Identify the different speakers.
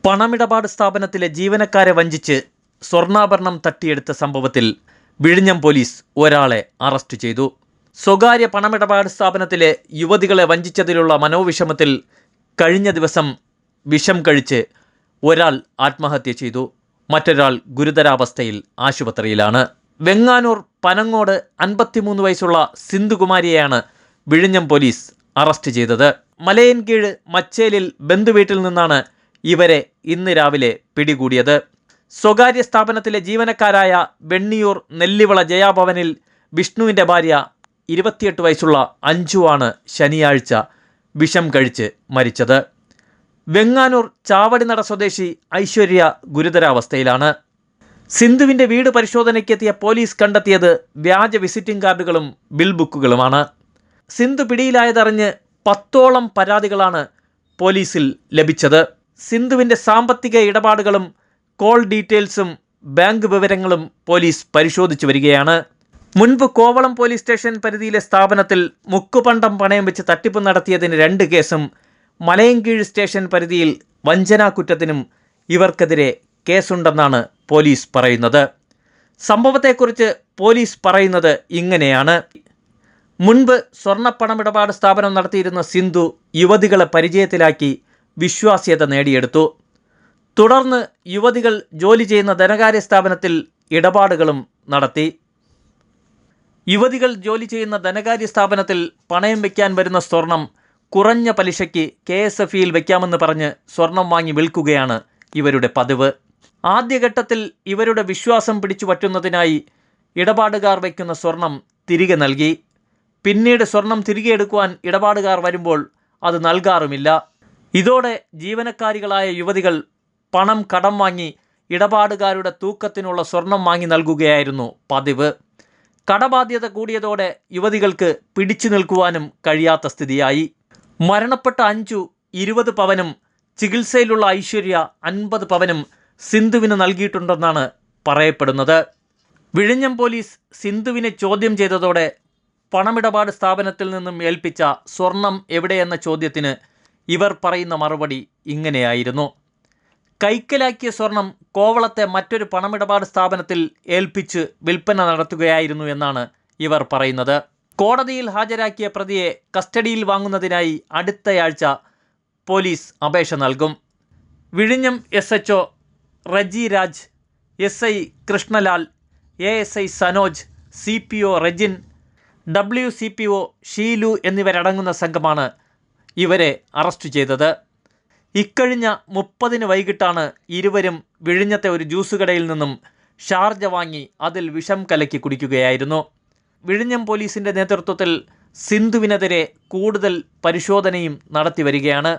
Speaker 1: പണമിടപാട് സ്ഥാപനത്തിലെ ജീവനക്കാരെ വഞ്ചിച്ച് സ്വർണ്ണാഭരണം തട്ടിയെടുത്ത സംഭവത്തിൽ വിഴിഞ്ഞം പോലീസ് ഒരാളെ അറസ്റ്റ് ചെയ്തു. സ്വകാര്യ പണമിടപാട് സ്ഥാപനത്തിലെ യുവതികളെ വഞ്ചിച്ചതിലുള്ള മനോവിഷമത്തിൽ കഴിഞ്ഞ ദിവസം വിഷം കഴിച്ച് ഒരാൾ ആത്മഹത്യ ചെയ്തു. മറ്റൊരാൾ ഗുരുതരാവസ്ഥയിൽ ആശുപത്രിയിലാണ്. വെങ്ങാനൂർ പനങ്ങോട് 53 വയസ്സുള്ള സിന്ധുകുമാരിയെയാണ് വിഴിഞ്ഞം പോലീസ് അറസ്റ്റ് ചെയ്തത്. മലയൻകീഴ് മച്ചേലിൽ ബന്ധുവീട്ടിൽ നിന്നാണ് ഇവരെ ഇന്ന് രാവിലെ പിടികൂടിയത്. സ്വകാര്യ സ്ഥാപനത്തിലെ ജീവനക്കാരായ വെണ്ണിയൂർ നെല്ലിവള ജയാഭവനിൽ വിഷ്ണുവിൻ്റെ ഭാര്യ 28 വയസ്സുള്ള അഞ്ജു ആണ് ശനിയാഴ്ച വിഷം കഴിച്ച് മരിച്ചത്. വെങ്ങാനൂർ ചാവടിനട സ്വദേശി ഐശ്വര്യ ഗുരുതരാവസ്ഥയിലാണ്. സിന്ധുവിൻ്റെ വീട് പരിശോധനയ്ക്കെത്തിയ പോലീസ് കണ്ടെത്തിയത് വ്യാജ വിസിറ്റിംഗ് കാർഡുകളും ബിൽ ബുക്കുകളുമാണ്. സിന്ധു പിടിയിലായതറിഞ്ഞ് 10ഓളം പരാതികളാണ് പോലീസിൽ ലഭിച്ചത്. സിന്ധുവിൻ്റെ സാമ്പത്തിക ഇടപാടുകളും കോൾ ഡീറ്റെയിൽസും ബാങ്ക് വിവരങ്ങളും പോലീസ് പരിശോധിച്ചു വരികയാണ്. മുൻപ് കോവളം പോലീസ് സ്റ്റേഷൻ പരിധിയിലെ സ്ഥാപനത്തിൽ മുക്കുപണ്ടം പണയം വെച്ച് തട്ടിപ്പ് നടത്തിയതിന് 2 കേസും മലയൻകീഴ് സ്റ്റേഷൻ പരിധിയിൽ വഞ്ചനാക്കുറ്റത്തിനും ഇവർക്കെതിരെ കേസുണ്ടെന്നാണ് പോലീസ് പറയുന്നത്. സംഭവത്തെക്കുറിച്ച് പോലീസ് പറയുന്നത് ഇങ്ങനെയാണ്. മുൻപ് സ്വർണ്ണപ്പണമിടപാട് സ്ഥാപനം നടത്തിയിരുന്ന സിന്ധു യുവതികളെ പരിചയത്തിലാക്കി വിശ്വാസ്യത നേടിയെടുത്തു. തുടർന്ന് യുവതികൾ ജോലി ചെയ്യുന്ന ധനകാര്യ സ്ഥാപനത്തിൽ ഇടപാടുകളും നടത്തി. യുവതികൾ ജോലി ചെയ്യുന്ന ധനകാര്യ സ്ഥാപനത്തിൽ പണയം വയ്ക്കാൻ വരുന്ന സ്വർണം കുറഞ്ഞ പലിശയ്ക്ക് KSFEയിൽ വയ്ക്കാമെന്ന് പറഞ്ഞ് സ്വർണം വാങ്ങി വിൽക്കുകയാണ് ഇവരുടെ പതിവ്. ആദ്യഘട്ടത്തിൽ ഇവരുടെ വിശ്വാസം പിടിച്ചു പറ്റുന്നതിനായി ഇടപാടുകാർ വയ്ക്കുന്ന സ്വർണം തിരികെ നൽകി. പിന്നീട് സ്വർണം തിരികെ എടുക്കുവാൻ ഇടപാടുകാർ വരുമ്പോൾ അത് നൽകാറുമില്ല. ഇതോടെ ജീവനക്കാരികളായ യുവതികൾ പണം കടം വാങ്ങി ഇടപാടുകാരുടെ തൂക്കത്തിനുള്ള സ്വർണം വാങ്ങി നൽകുകയായിരുന്നു പതിവ്. കടബാധ്യത കൂടിയതോടെ യുവതികൾക്ക് പിടിച്ചു നിൽക്കുവാനും കഴിയാത്ത സ്ഥിതിയായി. മരണപ്പെട്ട അഞ്ജു 20 പവനും ചികിത്സയിലുള്ള ഐശ്വര്യ 50 പവനും സിന്ധുവിന് നൽകിയിട്ടുണ്ടെന്നാണ് പറയപ്പെടുന്നത്. വിഴിഞ്ഞം പോലീസ് സിന്ധുവിനെ ചോദ്യം ചെയ്തതോടെ പണമിടപാട് സ്ഥാപനത്തിൽ നിന്നും ഏൽപ്പിച്ച സ്വർണം എവിടെയെന്ന ചോദ്യത്തിന് ഇവർ പറയുന്ന മറുപടി ഇങ്ങനെയായിരുന്നു. കൈക്കലാക്കിയ സ്വർണം കോവളത്തെ മറ്റൊരു പണമിടപാട് സ്ഥാപനത്തിൽ ഏൽപ്പിച്ച് വിൽപ്പന നടത്തുകയായിരുന്നു എന്നാണ് ഇവർ പറയുന്നത്. കോടതിയിൽ ഹാജരാക്കിയ പ്രതിയെ കസ്റ്റഡിയിൽ വാങ്ങുന്നതിനായി അടുത്തയാഴ്ച പോലീസ് അപേക്ഷ നൽകും. വിഴിഞ്ഞം SHO Reji Raj, SI Krishnalal, ASI Sanoj, CPO Rejin, WCPO Sheelu എന്നിവരടങ്ങുന്ന സംഘമാണ് ഇവരെ അറസ്റ്റ് ചെയ്തത്. ഇക്കഴിഞ്ഞ 30-ന് വൈകിട്ടാണ് ഇരുവരും വിഴിഞ്ഞത്തെ ഒരു ജ്യൂസ് കടയിൽ നിന്നും ഷാർജ വാങ്ങി അതിൽ വിഷം കലക്കി കുടിക്കുകയായിരുന്നു. വിഴിഞ്ഞം പോലീസിൻ്റെ നേതൃത്വത്തിൽ സിന്ധുവിനെതിരെ കൂടുതൽ പരിശോധനയും നടത്തി വരികയാണ്.